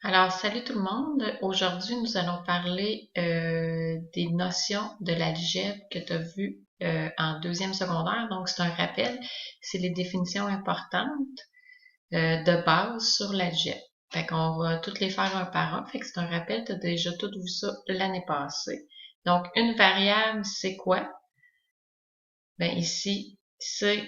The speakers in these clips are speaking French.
Alors, salut tout le monde. Aujourd'hui, nous allons parler des notions de l'algèbre que tu as vues en deuxième secondaire. Donc, c'est un rappel. C'est les définitions importantes de base sur l'algèbre. Fait qu'on va toutes les faire un par un. Fait que c'est un rappel. Tu as déjà tout vu ça l'année passée. Donc, une variable, c'est quoi? Ben, ici, c'est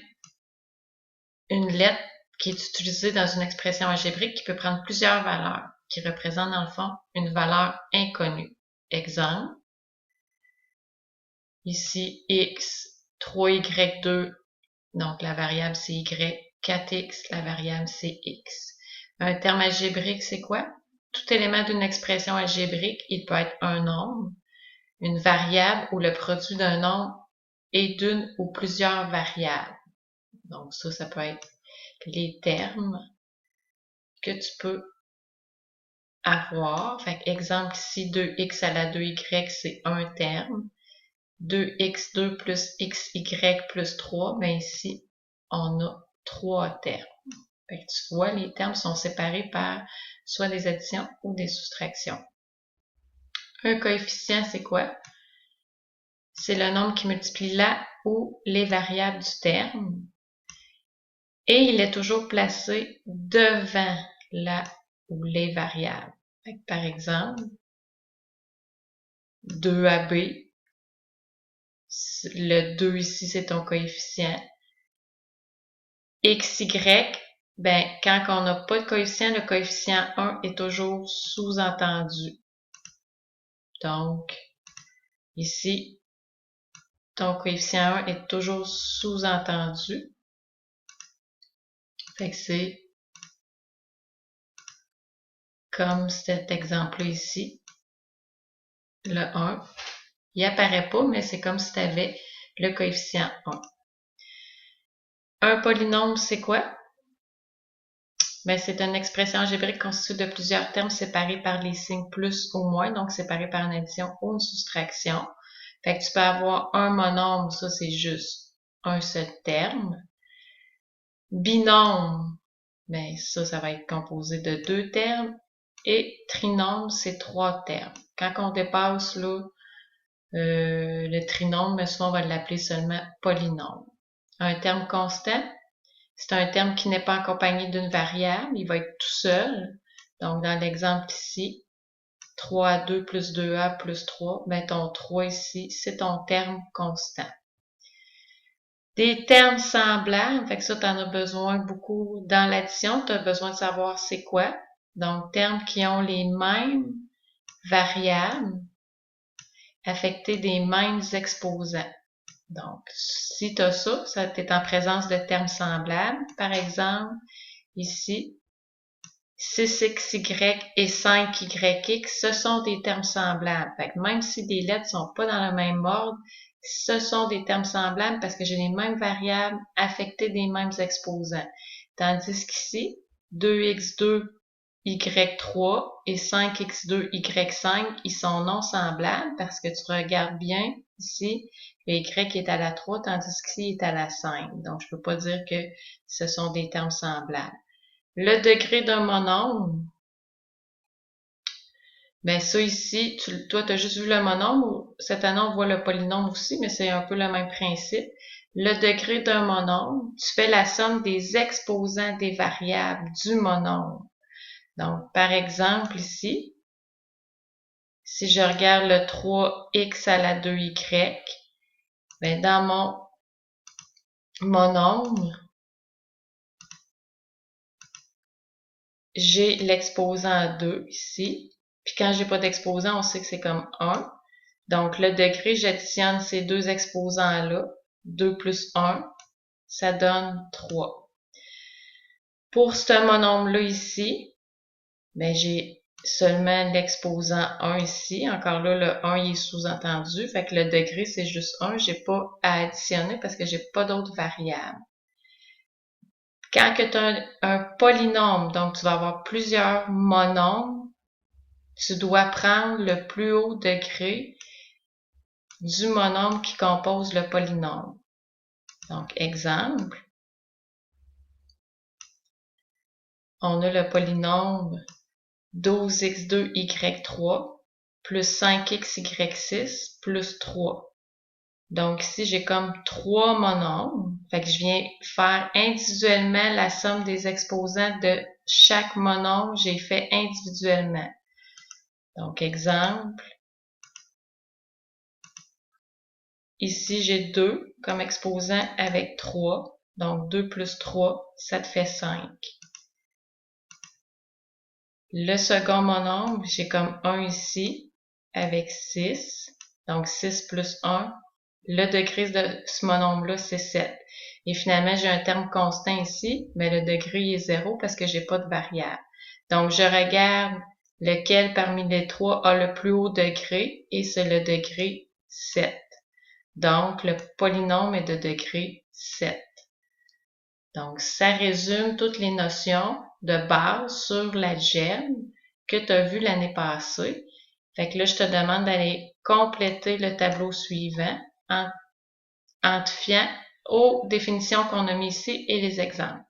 une lettre qui est utilisée dans une expression algébrique qui peut prendre plusieurs valeurs, qui représentent dans le fond une valeur inconnue. Exemple, ici x, 3y2, donc la variable c'est y, 4x, la variable c'est x. Un terme algébrique, c'est quoi? Tout élément d'une expression algébrique, il peut être un nombre, une variable ou le produit d'un nombre et d'une ou plusieurs variables. Donc ça peut être les termes que tu peux avoir. Fait exemple ici, 2x à la 2y, c'est un terme. 2x2 plus xy plus 3, mais ici, on a 3 termes. Fait que tu vois, les termes sont séparés par soit des additions ou des soustractions. Un coefficient, c'est quoi? C'est le nombre qui multiplie la ou les variables du terme. Et il est toujours placé devant la ou les variables. Par exemple, 2AB, le 2 ici, c'est ton coefficient. XY, ben, quand on n'a pas de coefficient, le coefficient 1 est toujours sous-entendu. Donc, ici, ton coefficient 1 est toujours sous-entendu. Fait que c'est comme cet exemple-là ici. Le 1, il apparaît pas, mais c'est comme si tu avais le coefficient 1. Un polynôme, c'est quoi? Ben, c'est une expression algébrique constituée de plusieurs termes séparés par les signes plus ou moins, donc séparés par une addition ou une soustraction. Fait que tu peux avoir un monôme, ça c'est juste un seul terme. Binôme, ben ça va être composé de 2 termes. Et trinôme, c'est 3 termes. Quand on dépasse là, le trinôme, mais souvent on va l'appeler seulement polynôme. Un terme constant, c'est un terme qui n'est pas accompagné d'une variable, il va être tout seul. Donc, dans l'exemple ici, 3A2 plus 2A plus 3, ben ton 3 ici, c'est ton terme constant. Des termes semblables, fait que ça, tu en as besoin beaucoup dans l'addition, tu as besoin de savoir c'est quoi. Donc, termes qui ont les mêmes variables affectés des mêmes exposants. Donc, si tu as ça, tu es en présence de termes semblables. Par exemple, ici, 6xy et 5yx, ce sont des termes semblables. Fait que même si des lettres ne sont pas dans le même ordre, ce sont des termes semblables parce que j'ai les mêmes variables affectées des mêmes exposants. Tandis qu'ici, 2x2, y3 et 5x2, y5, ils sont non semblables parce que tu regardes bien ici, le y est à la 3, tandis qu'ici, il est à la 5. Donc, je ne peux pas dire que ce sont des termes semblables. Le degré d'un monôme, ben ça ici, toi, tu as juste vu le monôme. Cette année, on voit le polynôme aussi, mais c'est un peu le même principe. Le degré d'un monôme, tu fais la somme des exposants des variables du monôme. Donc, par exemple, ici, si je regarde le 3x à la 2y, ben dans mon monôme, j'ai l'exposant 2 ici. Puis quand j'ai pas d'exposant, on sait que c'est comme 1. Donc, le degré, j'additionne ces deux exposants-là. 2 plus 1, ça donne 3. Pour ce monôme-là ici, ben, j'ai seulement l'exposant 1 ici. Encore là, le 1 il est sous-entendu. Fait que le degré, c'est juste 1. J'ai pas à additionner parce que j'ai pas d'autres variables. Quand tu as un polynôme, donc tu vas avoir plusieurs monômes, tu dois prendre le plus haut degré du monôme qui compose le polynôme. Donc, exemple, on a le polynôme 12x2, y3, plus 5x, y6, plus 3. Donc ici, j'ai comme 3 monombres. Fait que je viens faire individuellement la somme des exposants de chaque monombre. J'ai fait individuellement. Donc, exemple. Ici, j'ai 2 comme exposant avec 3. Donc, 2 plus 3, ça te fait 5. Le second monombre, j'ai comme 1 ici avec 6. Donc, 6 plus 1. Le degré de ce monombre-là, c'est 7. Et finalement, j'ai un terme constant ici, mais le degré est 0 parce que j'ai pas de variable. Donc, je regarde lequel parmi les trois a le plus haut degré et c'est le degré 7. Donc, le polynôme est de degré 7. Donc, ça résume toutes les notions de base sur l'algèbre que tu as vu l'année passée. Fait que là, je te demande d'aller compléter le tableau suivant en te fiant aux définitions qu'on a mis ici et les exemples.